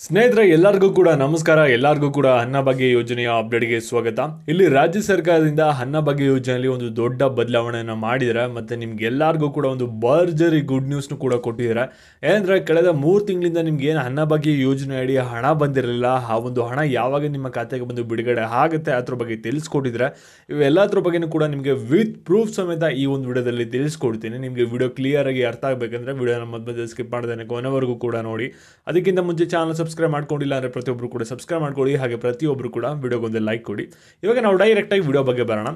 ಸ್ನೇಹಿತರೆ ಎಲ್ಲರಿಗೂ ಕೂಡ ನಮಸ್ಕಾರ. ಎಲ್ಲರಿಗೂ ಕೂಡ ಅನ್ನಭಾಗ್ಯ ಯೋಜನೆಯ ಅಪ್ಡೇಟ್ಗೆ ಸ್ವಾಗತ. ಇಲ್ಲಿ ರಾಜ್ಯ ಸರ್ಕಾರದಿಂದ ಅನ್ನಭಾಗ್ಯ ಯೋಜನೆಯಲ್ಲಿ ಒಂದು ದೊಡ್ಡ ಬದಲಾವಣೆಯನ್ನು ಮಾಡಿದ್ದಾರೆ ಮತ್ತು ನಿಮ್ಗೆಲ್ಲರಿಗೂ ಕೂಡ ಒಂದು ಭರ್ಜರಿ ಗುಡ್ ನ್ಯೂಸ್ನು ಕೂಡ ಕೊಟ್ಟಿದ್ದಾರೆ. ಏನಂದರೆ ಕಳೆದ 3 ತಿಂಗಳಿಂದ ನಿಮ್ಗೆ ಏನು ಅನ್ನಭಾಗ್ಯ ಯೋಜನೆ ಅಡಿ ಹಣ ಬಂದಿರಲಿಲ್ಲ, ಆ ಒಂದು ಹಣ ಯಾವಾಗ ನಿಮ್ಮ ಖಾತೆಗೆ ಬಂದು ಬಿಡುಗಡೆ ಆಗುತ್ತೆ ಅದ್ರ ಬಗ್ಗೆ ತಿಳಿಸ್ಕೊಟ್ಟಿದ್ರೆ. ಇವೆಲ್ಲದ್ರ ಬಗ್ಗೆನೂ ಕೂಡ ನಿಮಗೆ ವಿತ್ ಪ್ರೂಫ್ ಸಮೇತ ಈ ಒಂದು ವಿಡಿಯೋದಲ್ಲಿ ತಿಳಿಸ್ಕೊಡ್ತೀನಿ. ನಿಮಗೆ ವಿಡಿಯೋ ಕ್ಲಿಯರ್ ಆಗಿ ಅರ್ಥ ಆಗಬೇಕಂದ್ರೆ ವಿಡಿಯೋನ ಮಧ್ಯೆ ಸ್ಕಿಪ್ ಮಾಡ್ದೇನೆ ಕೊನೆವರೆಗೂ ಕೂಡ ನೋಡಿ. ಅದಕ್ಕಿಂತ ಮುಂಚೆ ಚಾನಲ್ ಸಬ್ಸ್ಕ್ರೈಬ್ ಮಾಡ್ಕೊಂಡಿಲ್ಲ ಅಂದರೆ ಪ್ರತಿಯೊಬ್ಬರು ಕೂಡ ಸಬ್ಸ್ಕ್ರೈಬ್ ಮಾಡ್ಕೊಳ್ಳಿ. ಹಾಗೆ ಪ್ರತಿಯೊಬ್ಬರು ಕೂಡ ವಿಡಿಯೋಗೊಂದು ಲೈಕ್ ಕೊಡಿ. ಇವಾಗ ನಾವು ಡೈರೆಕ್ಟಾಗಿ ವಿಡಿಯೋ ಬಗ್ಗೆ ಬರೋಣ.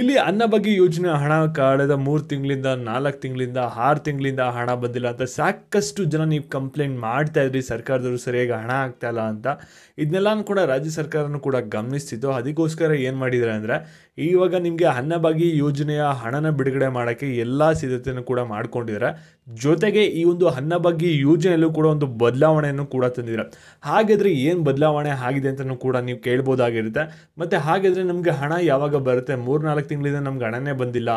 ಇಲ್ಲಿ ಅನ್ನಭಾಗ್ಯ ಯೋಜನೆ ಹಣ ಕಳೆದ 3 ತಿಂಗಳಿಂದ 4 ತಿಂಗಳಿಂದ 6 ತಿಂಗಳಿಂದ ಹಣ ಬಂದಿಲ್ಲ ಅಂತ ಸಾಕಷ್ಟು ಜನ ನೀವು ಕಂಪ್ಲೇಂಟ್ ಮಾಡ್ತಾ ಇದ್ರಿ, ಸರ್ಕಾರದವರು ಸರಿಯಾಗಿ ಹಣ ಆಗ್ತಾ ಇಲ್ಲ ಅಂತ. ಇದನ್ನೆಲ್ಲ ಕೂಡ ರಾಜ್ಯ ಸರ್ಕಾರನೂ ಕೂಡ ಗಮನಿಸ್ತಿತ್ತು. ಅದಕ್ಕೋಸ್ಕರ ಏನು ಮಾಡಿದ್ದಾರೆ ಅಂದರೆ ಇವಾಗ ನಿಮಗೆ ಅನ್ನಭಾಗ್ಯ ಯೋಜನೆಯ ಹಣನ ಬಿಡುಗಡೆ ಮಾಡೋಕ್ಕೆ ಎಲ್ಲ ಸಿದ್ಧತೆಯನ್ನು ಕೂಡ ಮಾಡ್ಕೊಂಡಿದ್ದಾರೆ. ಜೊತೆಗೆ ಈ ಒಂದು ಅನ್ನಭಾಗ್ಯ ಯೋಜನೆಯಲ್ಲೂ ಕೂಡ ಒಂದು ಬದಲಾವಣೆಯನ್ನು ಕೂಡ ತಂದಿದ್ದಾರೆ. ಹಾಗಾದರೆ ಏನು ಬದಲಾವಣೆ ಆಗಿದೆ ಅಂತಲೂ ಕೂಡ ನೀವು ಕೇಳ್ಬೋದಾಗಿರುತ್ತೆ. ಮತ್ತು ಹಾಗಾದರೆ ನಮಗೆ ಹಣ ಯಾವಾಗ ಬರುತ್ತೆ? 3-4 ತಿಂಗಳಿಂದ ನಮ್ಗೆ ಹಣನೇ ಬಂದಿಲ್ಲ,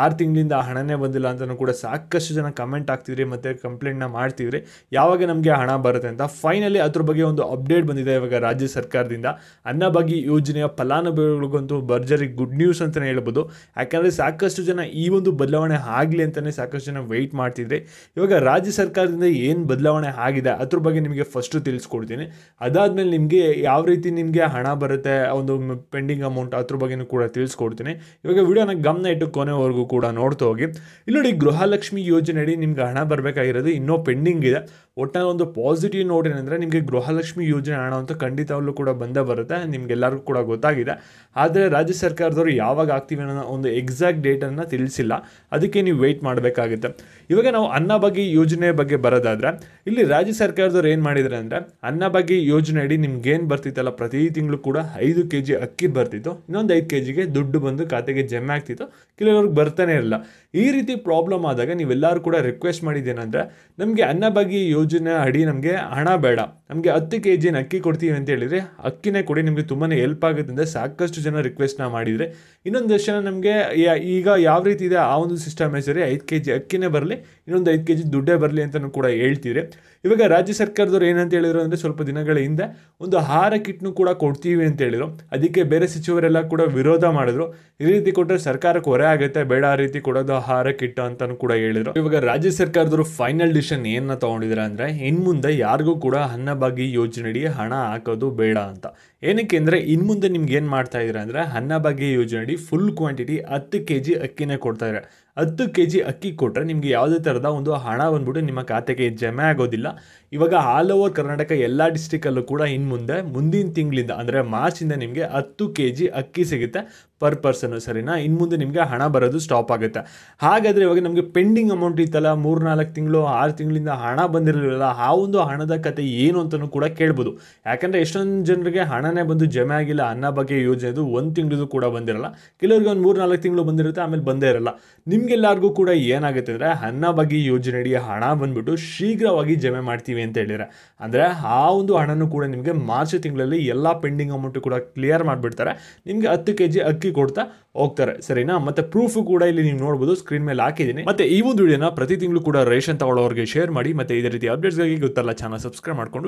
6 ತಿಂಗಳಿಂದ ಹಣನೇ ಬಂದಿಲ್ಲ ಅಂತಲೂ ಕೂಡ ಸಾಕಷ್ಟು ಜನ ಕಮೆಂಟ್ ಆಗ್ತಿದ್ರಿ ಮತ್ತು ಕಂಪ್ಲೇಂಟ್ನ ಮಾಡ್ತಿದ್ರಿ, ಯಾವಾಗ ನಮಗೆ ಹಣ ಬರುತ್ತೆ ಅಂತ. ಫೈನಲಿ ಅದ್ರ ಬಗ್ಗೆ ಒಂದು ಅಪ್ಡೇಟ್ ಬಂದಿದೆ ಇವಾಗ ರಾಜ್ಯ ಸರ್ಕಾರದಿಂದ. ಅನ್ನಭಾಗ್ಯ ಯೋಜನೆಯ ಫಲಾನುಭವಿಗಳಿಗಂತೂ ಭರ್ಜರಿ ಗುಡ್ ನ್ಯೂಸ್ ಅಂತಲೇ ಹೇಳ್ಬೋದು. ಯಾಕಂದರೆ ಸಾಕಷ್ಟು ಜನ ಈ ಒಂದು ಬದಲಾವಣೆ ಆಗಲಿ ಅಂತಲೇ ಸಾಕಷ್ಟು ಜನ ವೆಯ್ಟ್ ಮಾಡ್ತಿದ್ರಿ. ಇವಾಗ ರಾಜ್ಯ ಸರ್ಕಾರದಿಂದ ಏನು ಬದಲಾವಣೆ ಆಗಿದೆ ಅದ್ರ ಬಗ್ಗೆ ನಿಮಗೆ ಫಸ್ಟು ತಿಳಿಸ್ಕೊಡ್ತೀನಿ. ಅದಾದಮೇಲೆ ನಿಮಗೆ ಯಾವ ರೀತಿ ನಿಮಗೆ ಹಣ ಬರುತ್ತೆ, ಒಂದು ಪೆಂಡಿಂಗ್ ಅಮೌಂಟ್ ಅದ್ರ ಬಗ್ಗೆನೂ ಕೂಡ ತಿಳಿಸ್ಕೊಡ್ತೀನಿ. ಇವಾಗ ವಿಡಿಯೋನ ಗಮನ ಇಟ್ಟು ಕೊನೆವರೆಗೂ ಕೂಡ ನೋಡ್ತಾ ಹೋಗಿ. ಇಲ್ಲಿ ನೋಡಿ, ಗೃಹಲಕ್ಷ್ಮಿ ಯೋಜನೆ ಅಡಿ ನಿಮ್ಗೆ ಹಣ ಬರಬೇಕಾಗಿರೋದು ಇನ್ನೂ ಪೆಂಡಿಂಗ್ ಇದೆ. ಒಟ್ಟಾರೆ ಒಂದು ಪಾಸಿಟಿವ್ ನೋಟ್ ಏನಂದರೆ ನಿಮಗೆ ಗೃಹಲಕ್ಷ್ಮಿ ಯೋಜನೆ ಹಣ ಅಂತ ಖಂಡಿತವಾಗ್ಲೂ ಕೂಡ ಬಂದೇ ಬರುತ್ತೆ, ನಿಮ್ಗೆಲ್ಲರಿಗೂ ಕೂಡ ಗೊತ್ತಾಗಿದೆ. ಆದರೆ ರಾಜ್ಯ ಸರ್ಕಾರದವರು ಯಾವಾಗ ಆಗ್ತೀವಿ ಅನ್ನೋ ಒಂದು ಎಕ್ಸಾಕ್ಟ್ ಡೇಟನ್ನು ತಿಳಿಸಿಲ್ಲ. ಅದಕ್ಕೆ ನೀವು ವೆಯ್ಟ್ ಮಾಡಬೇಕಾಗುತ್ತೆ. ಇವಾಗ ನಾವು ಅನ್ನಭಾಗ್ಯ ಯೋಜನೆ ಬಗ್ಗೆ ಬರೋದಾದರೆ ಇಲ್ಲಿ ರಾಜ್ಯ ಸರ್ಕಾರದವ್ರು ಏನು ಮಾಡಿದ್ದಾರೆ ಅಂದರೆ ಅನ್ನಭಾಗ್ಯ ಯೋಜನೆ ಅಡಿ ನಿಮ್ಗೇನು ಬರ್ತಿತ್ತಲ್ಲ, ಪ್ರತಿ ತಿಂಗಳು ಕೂಡ 5 kg ಅಕ್ಕಿ ಬರ್ತಿತ್ತು, ಇನ್ನೊಂದು 5 kgಗೆ ದುಡ್ಡು ಬಂದು ಖಾತೆಗೆ ಜಮೆ ಆಗ್ತಿತ್ತು, ಕೆಲವ್ರಿಗೆ ಬರ್ತಾನೆ ಇರಲಿಲ್ಲ. ಈ ರೀತಿ ಪ್ರಾಬ್ಲಮ್ ಆದಾಗ ನೀವೆಲ್ಲರೂ ಕೂಡ ರಿಕ್ವೆಸ್ಟ್ ಮಾಡಿದ್ದೇನೆಂದರೆ ನಮಗೆ ಅನ್ನಭಾಗ್ಯ ಯೋಜನೆ ಅಡಿ ನಮಗೆ ಹಣ ಬೇಡ, ನಮಗೆ 10 kg ಅಕ್ಕಿ ಕೊಡ್ತೀವಿ ಅಂತ ಹೇಳಿದರೆ ಅಕ್ಕಿನೇ ಕೊಡಿ, ನಿಮಗೆ ತುಂಬಾ ಹೆಲ್ಪ್ ಆಗುತ್ತೆ ಅಂತ ಸಾಕಷ್ಟು ಜನ ರಿಕ್ವೆಸ್ಟ್ನ ಮಾಡಿದರೆ. ಇನ್ನೊಂದಷ್ಟು ಜನ ನಮಗೆ ಈಗ ಯಾವ ರೀತಿ ಇದೆ ಆ ಒಂದು ಸಿಸ್ಟಮೇ ಸರಿ, 5 kg ಅಕ್ಕಿನೇ ಬರಲಿ, ಇನ್ನೊಂದು 5 kg ದುಡ್ಡೇ ಬರಲಿ ಅಂತಲೂ ಕೂಡ ಹೇಳ್ತಿದ್ರೆ. ಇವಾಗ ರಾಜ್ಯ ಸರ್ಕಾರದವ್ರು ಏನಂತ ಹೇಳಿದ್ರು ಅಂದರೆ ಸ್ವಲ್ಪ ದಿನಗಳ ಹಿಂದೆ ಒಂದು ಆಹಾರ ಕಿಟ್ನು ಕೂಡ ಕೊಡ್ತೀವಿ ಅಂತ ಹೇಳಿದ್ರು. ಅದಕ್ಕೆ ಬೇರೆ ಸಚಿವರೆಲ್ಲ ಕೂಡ ವಿರೋಧ ಮಾಡಿದ್ರು. ಈ ರೀತಿ ಕೊಟ್ಟರೆ ಸರ್ಕಾರಕ್ಕೆ ಹೊರೆ ಆಗುತ್ತೆ, ಬೇಡ ಆ ರೀತಿ ಕೊಡೋದು ಆಹಾರ ಕಿಟ್ ಅಂತಲೂ ಕೂಡ ಹೇಳಿದ್ರು. ಇವಾಗ ರಾಜ್ಯ ಸರ್ಕಾರದವರು ಫೈನಲ್ ಡಿಸಿಷನ್ ಏನನ್ನ ತಗೊಂಡಿದ್ದಾರೆ ಅಂದರೆ ಇನ್ಮುಂದೆ ಯಾರಿಗೂ ಕೂಡ ಅನ್ನಭಾಗ್ಯ ಯೋಜನೆಯಡಿ ಹಣ ಹಾಕೋದು ಬೇಡ ಅಂತ. ಏನಕ್ಕೆ ಅಂದರೆ ಇನ್ಮುಂದೆ ನಿಮ್ಗೆ ಏನು ಮಾಡ್ತಾ ಇದ್ದಾರೆ ಅಂದರೆ ಅನ್ನಭಾಗ್ಯ ಯೋಜನೆಯಡಿ ಫುಲ್ ಕ್ವಾಂಟಿಟಿ 10 kg ಅಕ್ಕಿನೇ ಕೊಡ್ತಾ ಇದ್ದಾರೆ. 10 kg ಅಕ್ಕಿ ಕೊಟ್ಟರೆ ನಿಮಗೆ ಯಾವುದೇ ಥರದ ಒಂದು ಹಣ ಬಂದ್ಬಿಟ್ಟು ನಿಮ್ಮ ಖಾತೆಗೆ ಜಮೆ ಆಗೋದಿಲ್ಲ. ಇವಾಗ ಆಲ್ ಓವರ್ ಕರ್ನಾಟಕ ಎಲ್ಲ ಡಿಸ್ಟ್ರಿಕ್ಟಲ್ಲೂ ಕೂಡ ಇನ್ಮುಂದೆ ಮುಂದಿನ ತಿಂಗಳಿಂದ ಅಂದರೆ ಮಾರ್ಚಿಂದ ನಿಮಗೆ 10 kg ಅಕ್ಕಿ ಸಿಗುತ್ತೆ ಪರ್ ಪರ್ಸನ್ನು, ಸರಿನಾ? ಇನ್ಮುಂದೆ ನಿಮಗೆ ಹಣ ಬರೋದು ಸ್ಟಾಪ್ ಆಗುತ್ತೆ. ಹಾಗಾದರೆ ಇವಾಗ ನಮಗೆ ಪೆಂಡಿಂಗ್ ಅಮೌಂಟ್ ಇತ್ತಲ್ಲ, 3-4 ತಿಂಗಳು 6 ತಿಂಗಳಿಂದ ಹಣ ಬಂದಿರಲಿಲ್ಲ, ಆ ಒಂದು ಹಣದ ಕತೆ ಏನು ಅಂತಲೂ ಕೂಡ ಕೇಳ್ಬೋದು. ಯಾಕಂದರೆ ಎಷ್ಟೊಂದು ಜನರಿಗೆ ಹಣನೇ ಬಂದು ಜಮೆ ಆಗಿಲ್ಲ, ಅನ್ನಭಾಗ್ಯ ಯೋಜನೆದು 1 ತಿಂಗಳು ಕೂಡ ಬಂದಿರಲ್ಲ, ಕೆಲವರಿಗೆ ಒಂದು 3-4 ತಿಂಗಳು ಬಂದಿರುತ್ತೆ, ಆಮೇಲೆ ಬಂದೇ ಇರಲ್ಲ. ನಿಮಗೆಲ್ಲರಿಗೂ ಕೂಡ ಏನಾಗುತ್ತೆ ಅಂದರೆ ಅನ್ನಭಾಗ್ಯ ಯೋಜನೆಯಡಿ ಹಣ ಬಂದ್ಬಿಟ್ಟು ಶೀಘ್ರವಾಗಿ ಜಮೆ ಮಾಡ್ತೀವಿ ಅಂತ ಹೇಳಿದರೆ, ಅಂದರೆ ಆ ಒಂದು ಹಣನೂ ಕೂಡ ನಿಮಗೆ ಮಾರ್ಚ್ ತಿಂಗಳಲ್ಲಿ ಎಲ್ಲ ಪೆಂಡಿಂಗ್ ಅಮೌಂಟು ಕೂಡ ಕ್ಲಿಯರ್ ಮಾಡಿಬಿಡ್ತಾರೆ. ನಿಮಗೆ 10 kg ಅಕ್ಕಿ ಕೊಡ್ತಾ ಹೋಗ್ತಾರೆ, ಸರಿನಾ? ಮತ್ತೆ ಪ್ರೂಫ್ ಕೂಡ ಇಲ್ಲಿ ನೀವು ನೋಡ್ಬೋದು, ಸ್ಕ್ರೀನ್ ಮೇಲೆ ಹಾಕಿದ್ದೀನಿ. ಮತ್ತೆ ಈ ಒಂದು ವಿಡಿಯೋನ ಪ್ರತಿ ತಿಂಗಳು ಕೂಡ ರೇಷನ್ ತಗೊಳ್ಳೋರಿಗೆ ಶೇರ್ ಮಾಡಿ. ಮತ್ತೆ ಇದೇ ರೀತಿ ಅಪ್ಡೇಟ್ಸ್ಗಾಗಿ ಗೊತ್ತಲ್ಲ ಚಾನಲ್ ಸಬ್ಸ್ಕ್ರೈಬ್ ಮಾಡ್ಕೊಂಡು